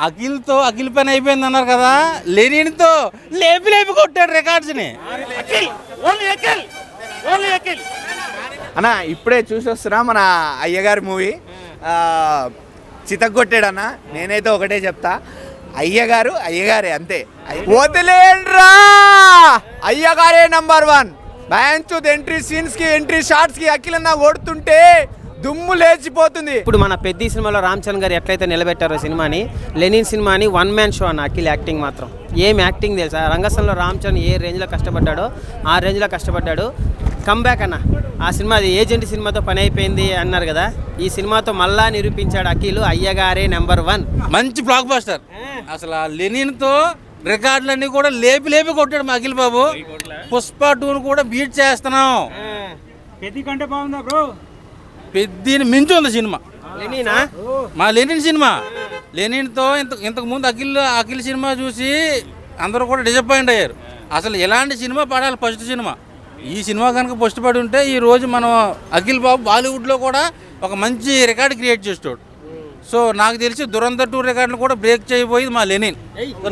అఖిల్తో అఖిల్ పని అయిపోయింది అన్నారు కదా, లెనిన్తో లేపి లేపి కొట్టాడు రికార్డ్స్ని. అన్న ఇప్పుడే చూసి వస్తున్నా మన అయ్యగారి మూవీ, చితగొట్టాడన్న. నేనైతే ఒకటే చెప్తా, అయ్యగారే అంతే. వదిలేండ్రా, అయ్యగారే నంబర్ 1. బ్యాంచ్ ఎంట్రీ సీన్స్ కి ఎంట్రీ షాట్స్ కి అఖిలన్న కొడుతుంటే దుమ్ము లేచిపోతుంది. ఇప్పుడు మన పెద్ద సినిమాలో రామ్ చరణ్ గారు ఎట్లయితే నిలబెట్టారో సినిమాని, లెనిన్ సినిమాని 1 మ్యాన్ షో అన్న. అఖిల్ యాక్టింగ్ మాత్రం ఏం యాక్టింగ్ తెలుసా. రంగస్థలంలో రామ్ చరణ్ ఏ రేంజ్లో కష్టపడ్డాడో ఆ రేంజ్లో కష్టపడ్డాడు. కంబ్యాక్ అన్న. ఆ సినిమా అది ఏజెంట్ సినిమాతో పని అయిపోయింది అన్నారు కదా, ఈ సినిమాతో మళ్ళా నిరూపించాడు అఖిల్. అయ్యగారే నెంబర్ 1. మంచి బ్లాక్ బస్టర్. అసలు ఆ లెనిన్తో రికార్డులన్నీ కూడా లేపి లేపి కొట్టాడు మా అఖిల్ బాబు. పుష్ప 2 కూడా బీట్ చేస్తున్నాం. పెద్ద కంటే బాగుందా బ్రో? పెద్దని మించి ఉంది సినిమా. లెనినా మా లెనిన్ సినిమా. లెనిన్తో ఇంతకు ముందు అఖిల్ సినిమా చూసి అందరూ కూడా డిసప్పాయింట్ అయ్యారు. అసలు ఎలాంటి సినిమా పడాలి ఫస్ట్ సినిమా. ఈ సినిమా కనుక ఫస్ట్ పడి ఉంటే ఈరోజు మనం అఖిల్ బాబు బాలీవుడ్లో కూడా ఒక మంచి రికార్డు క్రియేట్ చేస్తాడు. సో నాకు తెలిసి దురంధర్ 2 రికార్డులు కూడా బ్రేక్ చేయబోయేది మా లెనిన్.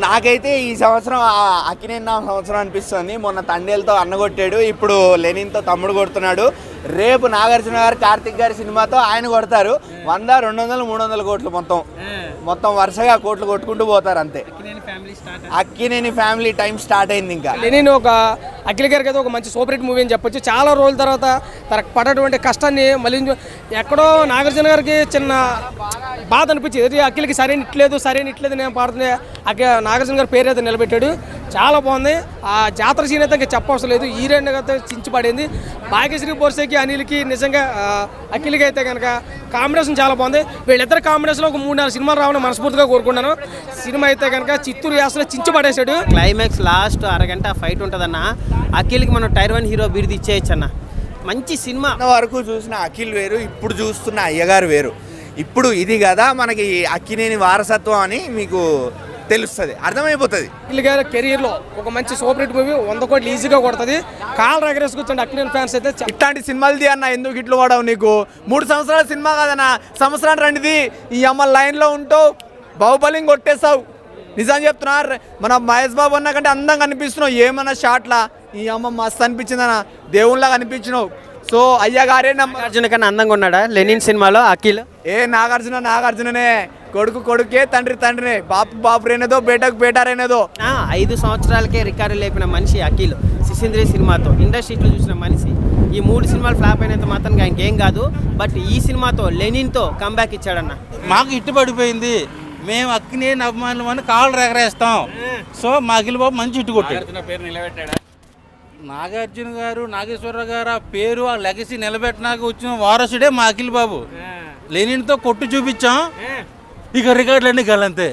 నాకైతే ఈ సంవత్సరం అక్కినేని సంవత్సరం అనిపిస్తుంది. మొన్న తండేలతో అన్నగొట్టాడు, ఇప్పుడు లెనిన్తో తమ్ముడు కొడుతున్నాడు. రేపు నాగార్జున గారు కార్తిక్ గారి సినిమాతో ఆయన కొడతారు. 100, 200, 300 కోట్లు మొత్తం వరుసగా కోట్లు కొట్టుకుంటూ పోతారు అంతే. అక్కినేని ఫ్యామిలీ టైం స్టార్ట్ అయింది. ఇంకా లెనిన్ ఒక అఖిల్ గారికి అయితే ఒక మంచి సూపర్ హిట్ మూవీ అని చెప్పొచ్చు. చాలా రోజుల తర్వాత తనకు పడ్డటువంటి కష్టాన్ని మళ్ళీ ఎక్కడో నాగార్జున గారికి చిన్న బాధ అనిపించింది. అఖిల్కి సరైన ఇట్లేదు నేను పాడుతున్నా. నాగార్జున గారి పేరు అయితే నిలబెట్టాడు. చాలా బాగుంది. ఆ జాతర సీన్ అయితే ఇంకా చెప్పవసరం లేదు. ఈ రెండు అయితే చించి పడింది. భాగ్యశ్రీ బోర్సేకి అనిల్కి నిజంగా అఖిల్కి అయితే కనుక కాంబినేషన్ చాలా బాగుంది. వీళ్ళిద్దరు కాంబినేషన్లో ఒక 3-4 సినిమాలు రావాలని మనస్ఫూర్తిగా కోరుకుంటున్నాను. సినిమా అయితే కనుక చిత్తూరు యాసలో చించి పడేశాడు. క్లైమాక్స్ లాస్ట్ అరగంట ఫైట్ ఉంటుందన్న. అఖిల్కి మనం టైర్ 1 హీరో బిరుదు ఇచ్చేయచ్చు అన్న. మంచి సినిమా. వరకు చూసిన అఖిల్ వేరు, ఇప్పుడు చూస్తున్న అయ్యగారు వేరు. ఇప్పుడు ఇది కదా మనకి అక్కినేని వారసత్వం అని మీకు తెలుస్తుంది, అర్థమైపోతుంది. అఖిల్ గారి కెరీర్లో ఒక మంచి సూపర్ హిట్ మూవీ 100 కోట్లు ఈజీగా కొడుతుంది. కాల్ రగరేసుకొచ్చండి అక్కినేని ఫ్యాన్స్ అయితే. ఇట్లాంటి సినిమాలది అన్న ఎందుకు ఇట్లు పడవు నీకు? 3 సంవత్సరాల సినిమా కదన్నా, సంవత్సరానికి రండిది. ఈ అమ్మ లైన్లో ఉంటావు, బాహుబలిని కొట్టేస్తావు. నిజం చెప్తున్నారు. మన మహేష్ బాబు అన్న కంటే అందంగా అనిపిస్తున్నావు. ఏమన్నా షాట్లా ఈ అమ్మ మస్తు అనిపించిందన్న, దేవుళ్ళగా అనిపించినావు. సో అయ్యగారే నాగార్జున కన్నా అందంగా ఉన్నాడా లెనిన్ సినిమాలో అఖిల్? నాగార్జుననే. కొడుకే తండ్రినే. బాపు రేనేదో బేటకు బేటారేనేదో. 5 సంవత్సరాలకే రికార్డు లేపిన మనిషి అఖిల్. సిసింద్రి సినిమాతో ఇండస్ట్రీలో చూసిన మనిషి. ఈ 3 సినిమాలు ఫ్లాప్ అయినంత మాత్రం ఇంకేం కాదు. బట్ ఈ సినిమాతో లెనిన్తో కంబ్యాక్ ఇచ్చాడన్న. మాకు ఇట్టు పడిపోయింది. మేము అక్కినేని అభిమానులు అని కాళ్ళు ఎగరేస్తాం. సో మా అఖిల్ బాబు మంచి ఇట్టు కొట్టాడు. నాగార్జున గారు, నాగేశ్వరరావు గారు ఆ పేరు, ఆ లెగసీ నిలబెట్టినాక వచ్చిన వారసుడే మా అఖిల్ బాబు. లెనిన్తో కొట్టు చూపించాం, ఇక రికార్డులన్నీ గలంతే.